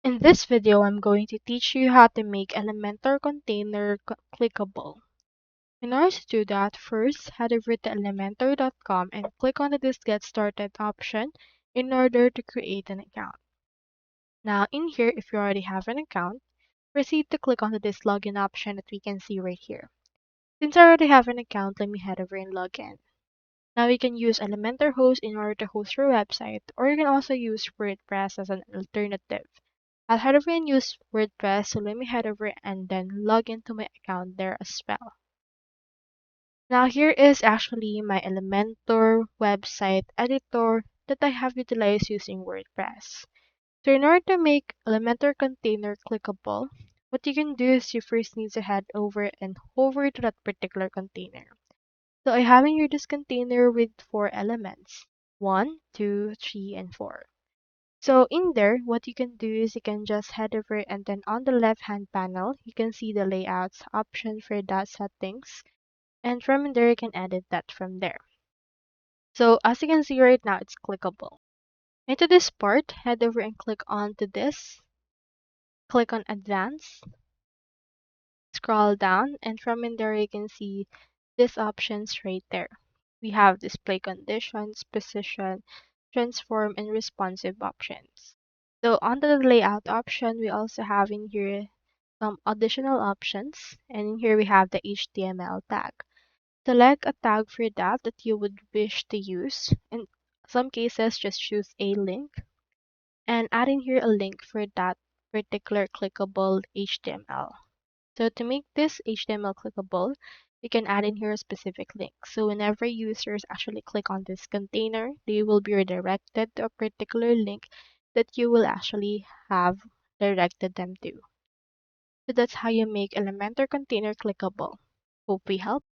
In this video, I'm going to teach you how to make Elementor container clickable. In order to do that, first head over to elementor.com and click on this Get Started option in order to create an account. Now in here, if you already have an account, proceed to click on this login option that we can see right here. Since I already have an account, let me head over and log in. Now we can use Elementor host in order to host your website, or you can also use WordPress as an alternative. I'll head over and use WordPress, so let me head over and then log into my account there as well. Now here is actually my Elementor website editor that I have utilized using WordPress. So in order to make Elementor container clickable, what you can do is you first need to head over and hover to that particular container. So I have in here this container with 4 elements, 1, 2, 3, and 4. So in there, what you can do is you can just head over and then on the left hand panel, you can see the layouts option for that settings. And from there, you can edit that from there. So as you can see right now, it's clickable. Into this part, head over and click on to this. Click on advanced. Scroll down and from in there, you can see these options right there. We have display conditions, position, transform, and responsive options. So under the layout option, we also have in here some additional options. And in here we have the HTML tag. Select a tag for that you would wish to use. In some cases, just choose a link and add in here a link for that particular clickable HTML. So to make this HTML clickable, you can add in here a specific link. So whenever users actually click on this container, they will be redirected to a particular link that you will actually have directed them to. So that's how you make Elementor container clickable. Hope we helped.